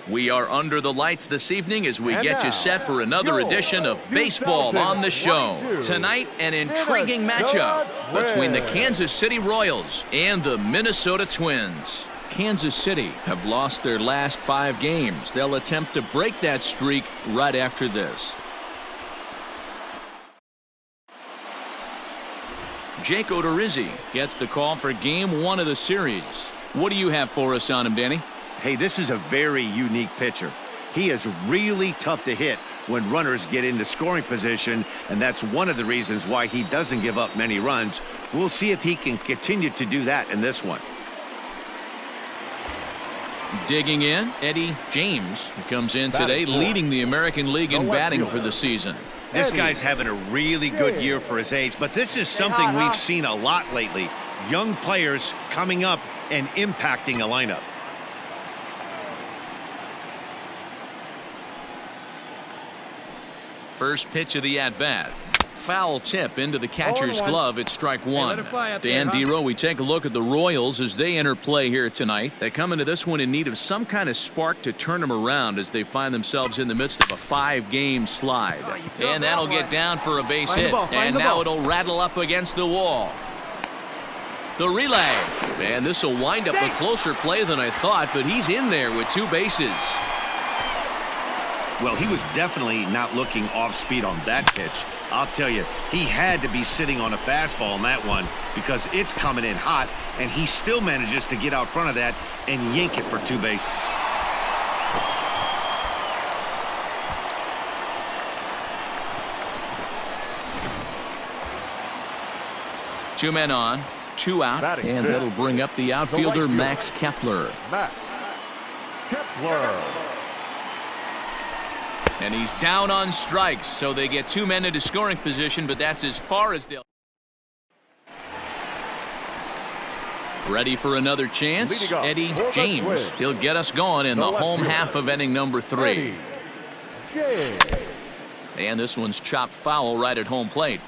We are under the lights this evening as we get you set for another edition of Baseball on the Show. Tonight, an intriguing matchup between the Kansas City Royals and the Minnesota Twins. Kansas City have lost their last 5 games. They'll attempt to break that streak right after this. Jake Odorizzi gets the call for Game 1 of the series. What do you have for us on him, Danny? Hey, this is a very unique pitcher. He is really tough to hit when runners get into scoring position, and that's one of the reasons why he doesn't give up many runs. We'll see if he can continue to do that in this one. Digging in, Eddie James comes in today, leading the American League in batting for the season. This guy's having a really good year for his age, but this is something we've seen a lot lately. Young players coming up and impacting a lineup. First pitch of the at-bat. Foul tip into the catcher's glove at strike 1. Dan Dero, we take a look at the Royals as they enter play here tonight. They come into this one in need of some kind of spark to turn them around as they find themselves in the midst of a 5-game slide. And that'll get down for a base hit. And now it'll rattle up against the wall. The relay. Man, this will wind up a closer play than I thought, but he's in there with 2 bases. Well, he was definitely not looking off speed on that pitch. I'll tell you, he had to be sitting on a fastball on that one because it's coming in hot, and he still manages to get out front of that and yank it for 2 bases. Two men on, 2 out, and that'll bring up the outfielder Max Kepler. And he's down on strikes, so they get 2 men into scoring position, but that's as far as they'll. Ready for another chance? Eddie James. He'll get us going in the home half of inning number 3. And this one's chopped foul right at home plate.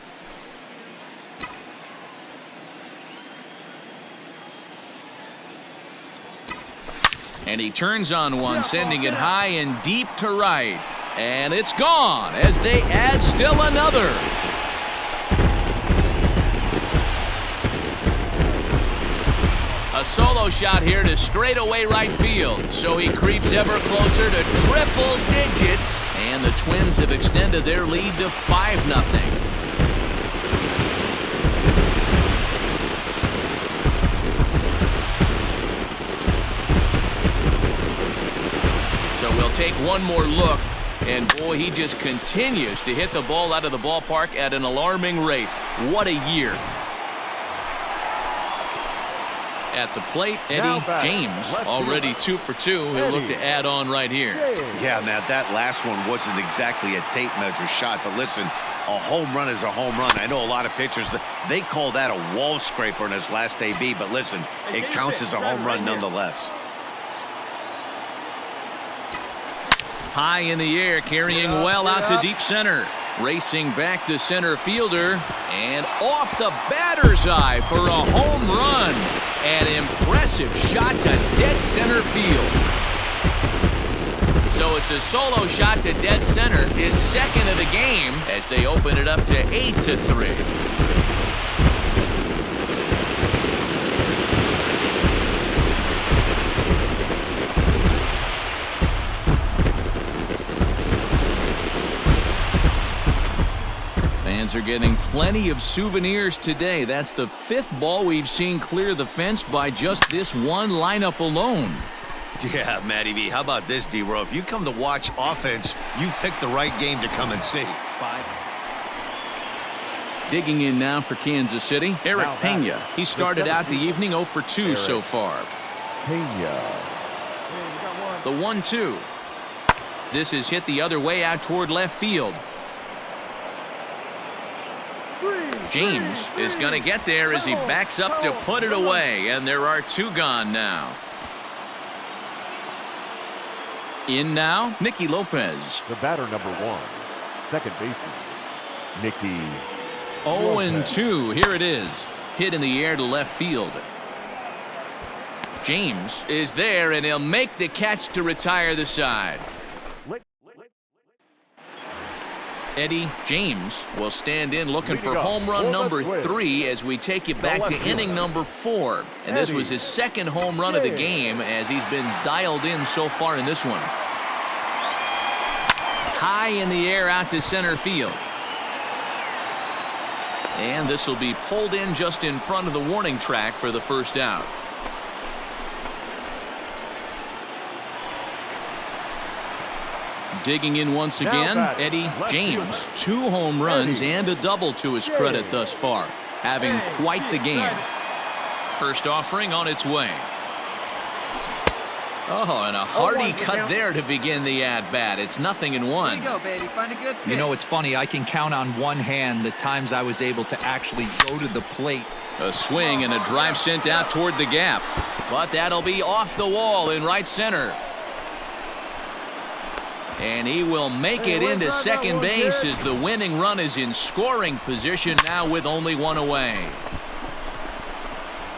And he turns on one, sending it high and deep to right. And it's gone as they add still another. A solo shot here to straightaway right field. So he creeps ever closer to triple digits. And the Twins have extended their lead to 5-0. We'll take one more look, and boy, he just continues to hit the ball out of the ballpark at an alarming rate. What a year. At the plate, Eddie James, already 2 for 2. He'll look to add on right here. Yeah, Matt, that last one wasn't exactly a tape measure shot, but listen, a home run is a home run. I know a lot of pitchers, they call that a wall scraper in his last AB, but listen, it counts as a home run nonetheless. High in the air, carrying well out to deep center. Racing back the center fielder, and off the batter's eye for a home run. An impressive shot to dead center field. So it's a solo shot to dead center, his second of the game, as they open it up to 8-3. Are getting plenty of souvenirs today. That's the 5th ball we've seen clear the fence by just this one lineup alone. Yeah, Matty B. How about this, D-Row? If you come to watch offense, you've picked the right game to come and see. 5. Digging in now for Kansas City, Eric Pena. He started out the evening 0 for 2 so far. The 1-2. This is hit the other way out toward left field. James is going to get there as he backs up to put it away, and there are 2 gone now. In now, Nicky Lopez. The batter number 1, second baseman, Nicky. 0-2. Here it is. Hit in the air to left field. James is there, and he'll make the catch to retire the side. Eddie James will stand in looking for home run number 3 as we take you back to inning number 4. And this was his second home run of the game as he's been dialed in so far in this one. High in the air out to center field. And this will be pulled in just in front of the warning track for the first out. Digging in once again, Eddie James. 2 home runs and a double to his credit thus far, having quite the game. First offering on its way. Oh, and a hearty cut there to begin the at-bat. It's 0-1. Here you go, baby. Find a good pitch. You know, it's funny. I can count on one hand the times I was able to actually go to the plate. A swing and a drive sent out toward the gap. But that'll be off the wall in right center. And he will make it into second base as the winning run is in scoring position now with only 1 away.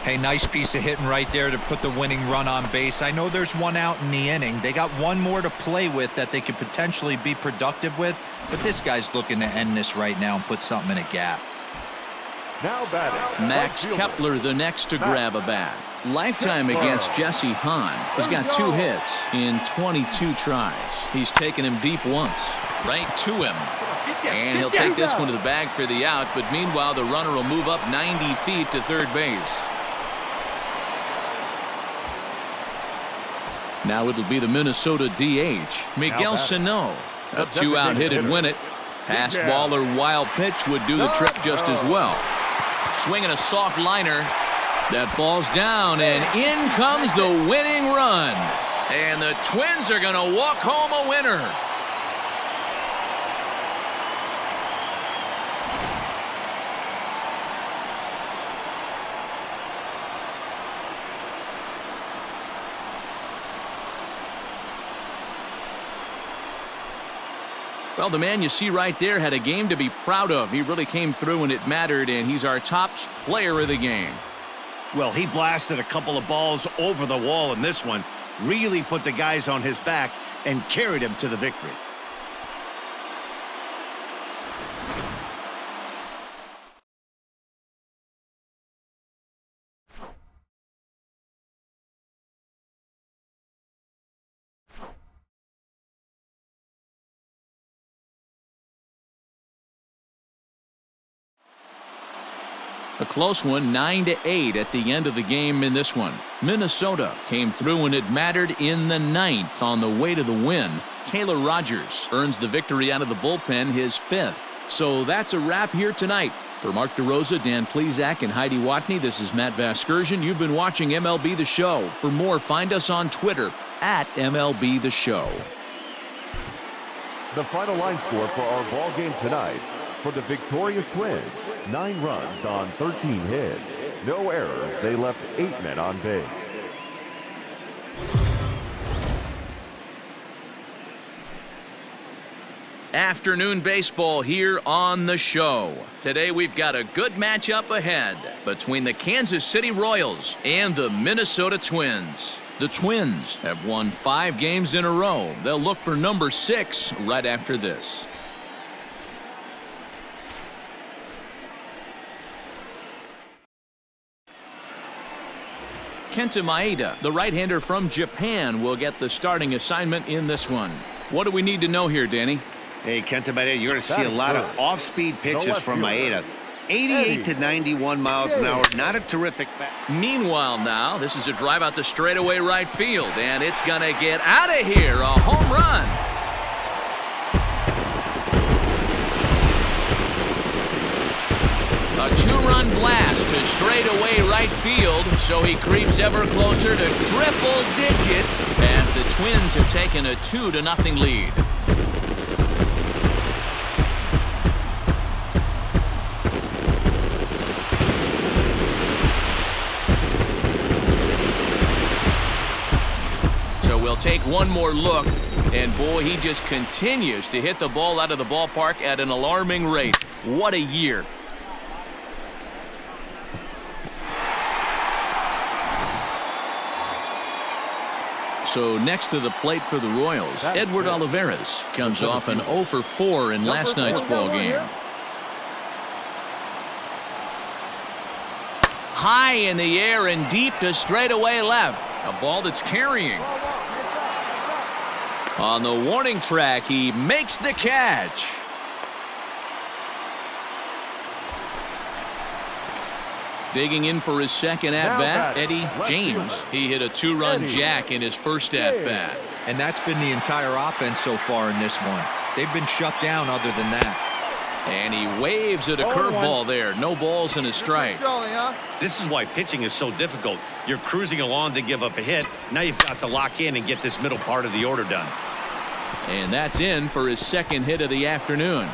Hey, nice piece of hitting right there to put the winning run on base. I know there's 1 out in the inning. They got 1 more to play with that they could potentially be productive with. But this guy's looking to end this right now and put something in a gap. Now batting, Max Kepler the next to grab a bat. Lifetime against Jesse Hahn. He's got 2 hits in 22 tries. He's taken him deep once. Right to him. And he'll take this one to the bag for the out. But meanwhile, the runner will move up 90 feet to third base. Now it'll be the Minnesota DH, Miguel Sano. A 2-out hit and win it. Pass ball or wild pitch would do the trick just as well. Swinging a soft liner. That ball's down, and in comes the winning run. And the Twins are going to walk home a winner. Well, the man you see right there had a game to be proud of. He really came through when it mattered, and he's our top player of the game. Well, he blasted a couple of balls over the wall in this one, really put the guys on his back and carried him to the victory. A close one, 9-8 at the end of the game in this one. Minnesota came through when it mattered in the 9th on the way to the win. Taylor Rogers earns the victory out of the bullpen, his 5th. So that's a wrap here tonight. For Mark DeRosa, Dan Plesac, and Heidi Watney, this is Matt Vasgersian. You've been watching MLB The Show. For more, find us on Twitter @MLB The Show. the final line score for our ball game tonight. For the victorious Twins, 9 runs on 13 hits. No errors. They left 8 men on base. Afternoon baseball here on the show. Today we've got a good matchup ahead between the Kansas City Royals and the Minnesota Twins. The Twins have won 5 games in a row. They'll look for number 6 right after this. Kenta Maeda, the right-hander from Japan, will get the starting assignment in this one. What do we need to know here, Danny? Hey, Kenta Maeda, you're going to see a lot of off-speed pitches from Maeda. 88 to 91 miles an hour, not a terrific Meanwhile now, this is a drive out to straightaway right field, and it's going to get out of here, a home run. A 2-run blast to straightaway right field, so he creeps ever closer to triple digits as the Twins have taken a 2-0 lead. So we'll take one more look, and boy, he just continues to hit the ball out of the ballpark at an alarming rate. What a year. So next to the plate for the Royals, Edward Olivares comes off an 0 for 4 in last night's ball game. High in the air and deep to straightaway left. A ball that's carrying. On the warning track, he makes the catch. Digging in for his second at-bat, Eddie James. He hit a 2-run jack in his first at-bat. And that's been the entire offense so far in this one. They've been shut down other than that. And he waves at a curveball there. No balls and a strike. This is why pitching is so difficult. You're cruising along to give up a hit. Now you've got to lock in and get this middle part of the order done. And that's in for his second hit of the afternoon.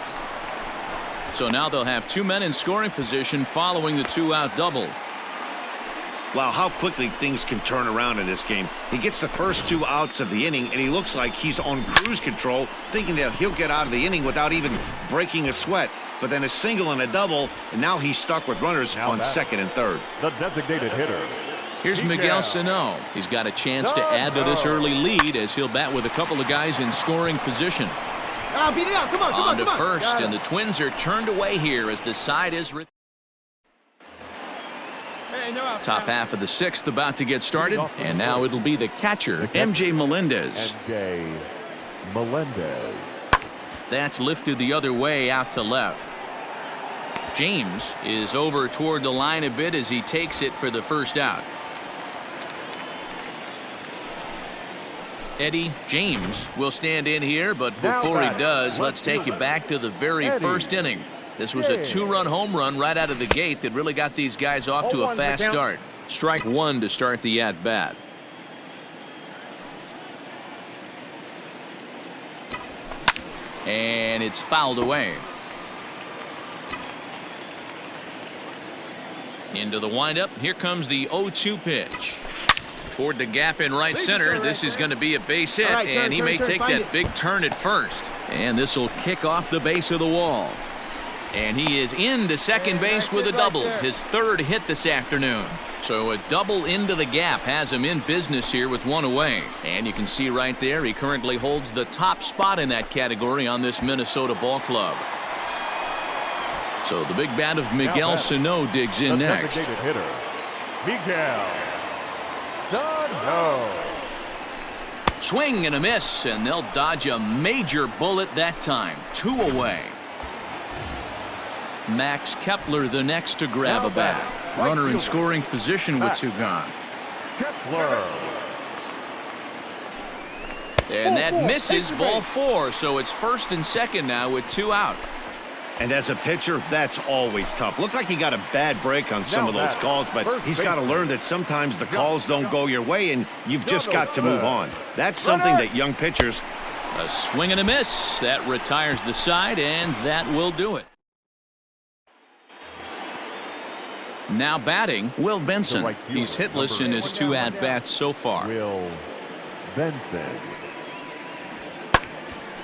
So now they'll have 2 men in scoring position following the 2-out double. Wow, how quickly things can turn around in this game. He gets the first 2 outs of the inning, and he looks like he's on cruise control, thinking that he'll get out of the inning without even breaking a sweat. But then a single and a double, and now he's stuck with runners on second and third. The designated hitter. Here's Miguel Sano. He's got a chance to add to this early lead as he'll bat with a couple of guys in scoring position. On to first, and the Twins are turned away here as the side is... Top half of the 6th about to get started, and now it'll be the catcher, MJ Melendez. MJ Melendez. That's lifted the other way out to left. James is over toward the line a bit as he takes it for the first out. Eddie James will stand in here, but before he does, let's take you back to the very first inning. This was a 2-run home run right out of the gate that really got these guys off to a fast start. Strike 1 to start the at-bat. And it's fouled away. Into the windup. Here comes the 0-2 pitch. Toward the gap in right center. This is going to be a base hit, and he may take that big turn at first. And this will kick off the base of the wall. And he is into second base with a double. His 3rd hit this afternoon. So a double into the gap has him in business here with 1 away. And you can see right there he currently holds the top spot in that category on this Minnesota ball club. So the big bat of Miguel Sano digs in next. Hitter, Miguel Sano. Swing and a miss, and they'll dodge a major bullet that time. 2 away. Max Kepler the next to grab a bat. Runner in scoring position with 2 gone. Kepler. And that misses, ball 4, so it's first and second now with 2 out. And as a pitcher, that's always tough. Looked like he got a bad break on some of those calls, but he's got to learn that sometimes the calls don't go your way, and you've just got to move on. That's something that young pitchers... A swing and a miss. That retires the side, and that will do it. Now batting, Will Benson. He's hitless in his 2 at-bats so far. Will Benson.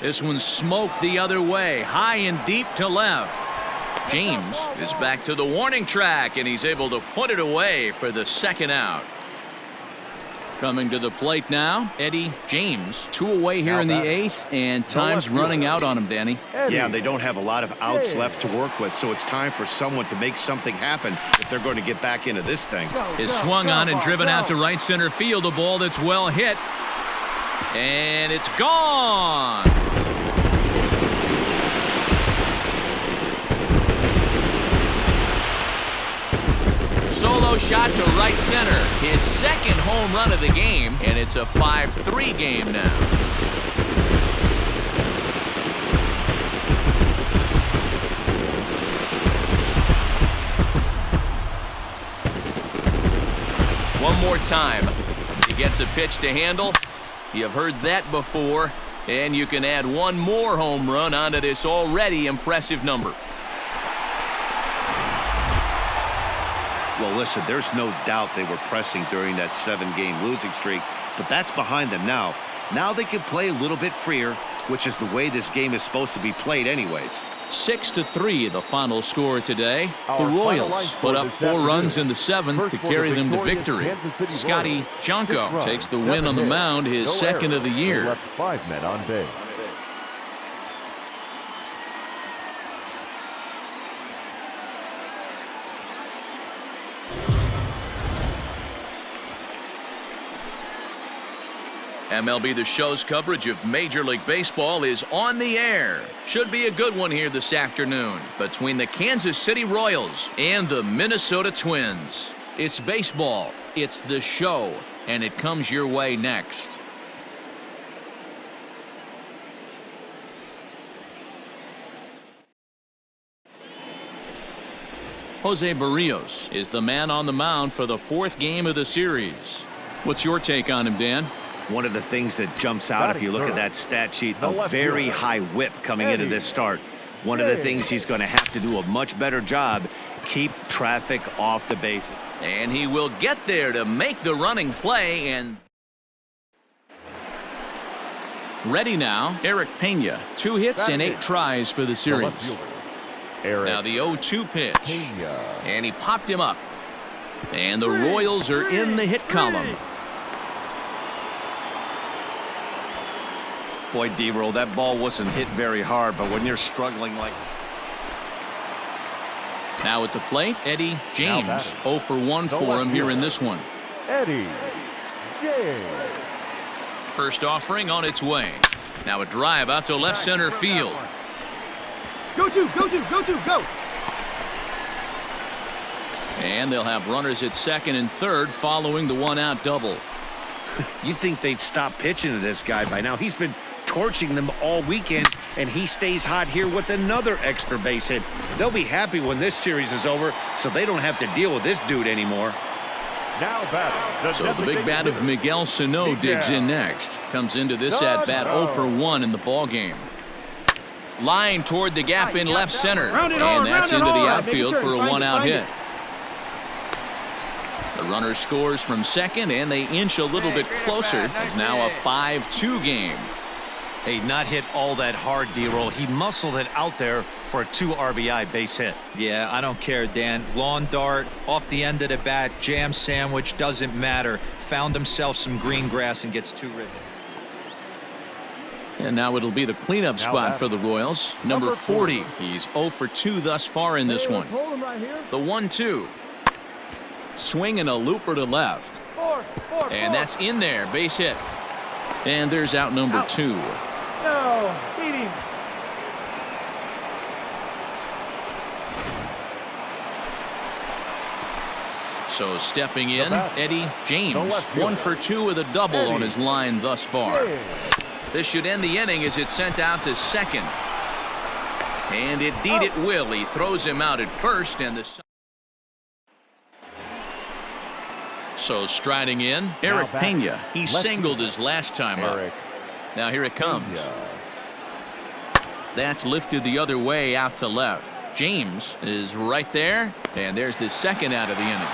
This one's smoked the other way, high and deep to left. James is back to the warning track, and he's able to put it away for the 2nd out. Coming to the plate now, Eddie James. 2 away here in the 8th, and time's running out on him, Danny. Yeah, they don't have a lot of outs left to work with, so it's time for someone to make something happen if they're going to get back into this thing. Is swung on and driven out to right center field. A ball that's well hit. And it's gone. Solo shot to right center. His 2nd home run of the game, and it's a 5-3 game now. One more time. He gets a pitch to handle. You have heard that before, and you can add 1 more home run onto this already impressive number. Well, listen, there's no doubt they were pressing during that 7-game losing streak, but that's behind them now. Now they can play a little bit freer, which is the way this game is supposed to be played anyways. 6-3, the final score today. The Royals put up 4 runs in the 7th to carry them to victory. Scotty Junko takes the win on the mound, his second of the year. Left 5 men on base. MLB The Show's coverage of Major League Baseball is on the air. Should be a good one here this afternoon between the Kansas City Royals and the Minnesota Twins. It's baseball, it's The Show, and it comes your way next. Jose Barrios is the man on the mound for the 4th game of the series. What's your take on him, Dan? One of the things that jumps out if you look at that stat sheet, a very high whip coming into this start. One of the things he's going to have to do a much better job, keep traffic off the bases. And he will get there to make the running play. And ready now, Eric Pena. 2 hits and 8 tries for the series. Now the 0-2 pitch. And he popped him up. And the Royals are in the hit column. Boy, D-Roll, that ball wasn't hit very hard, but when you're struggling like... Now at the plate, Eddie James. 0 for 1 for him here in this one. Eddie James. First offering on its way. Now a drive out to left center field. Go! And they'll have runners at second and third following the 1-out double. You'd think they'd stop pitching to this guy by now. He's been torching them all weekend, and he stays hot here with another extra base hit. They'll be happy when this series is over, so they don't have to deal with this dude anymore. Now batting. So the big bat of Miguel Sano digs in next. Comes into this at-bat 0 for 1 in the ballgame. Line toward the gap in left center. And that's into the outfield for a 1-out hit. The runner scores from second, and they inch a little bit closer. It's now a 5-2 game. Hey, not hit all that hard, D-Roll. He muscled it out there for a 2 RBI base hit. Yeah, I don't care, Dan. Lawn dart, off the end of the bat, jam sandwich, doesn't matter. Found himself some green grass and gets 2 ribbons. And now it'll be the cleanup spot for the Royals. Number 40. He's 0 for 2 thus far in this one. The 1-2. Swing and a looper to left. And that's in there. Base hit. And there's out number 2. No, beat him. So stepping in, Eddie James. 1 for 2 with a double on his line thus far. This should end the inning as it's sent out to second. And indeed it will. He throws him out at first, and the... So striding in, Eric Pena. He singled his last time up. Now here it comes. That's lifted the other way out to left. James is right there, and there's the second out of the inning.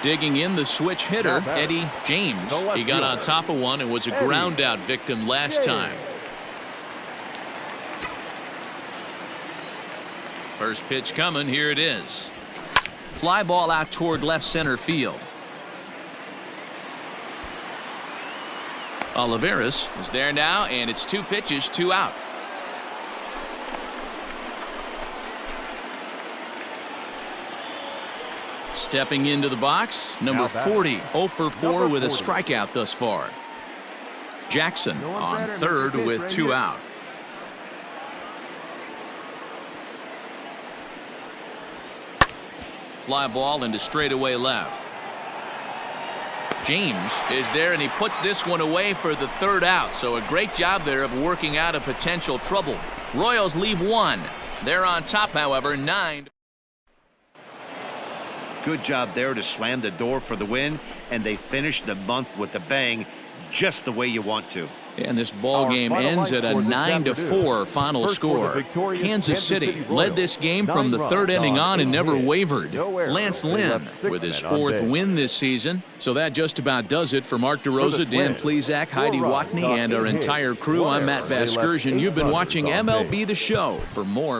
Digging in the switch hitter, Eddie James. He got on top of one and was a ground out victim last time. First pitch coming, here it is. Fly ball out toward left center field. Olivares is there now, and it's 2 pitches, 2 out. Stepping into the box, number 40, 0 for 4 with a strikeout thus far. Jackson on third with 2 out. Fly ball into straightaway left. James is there, and he puts this one away for the 3rd out. So a great job there of working out a potential trouble. Royals leave 1. They're on top, however, 9. Good job there to slam the door for the win, and they finished the month with a bang, just the way you want to. And this ball game ends at a 9-4 final score. Kansas City led this game from the third inning on and never wavered. Lance Lynn with his 4th win this season. So that just about does it for Mark DeRosa, Dan Plesac, Heidi Watney, and our entire crew. I'm Matt Vasgersian. You've been watching MLB The Show. For more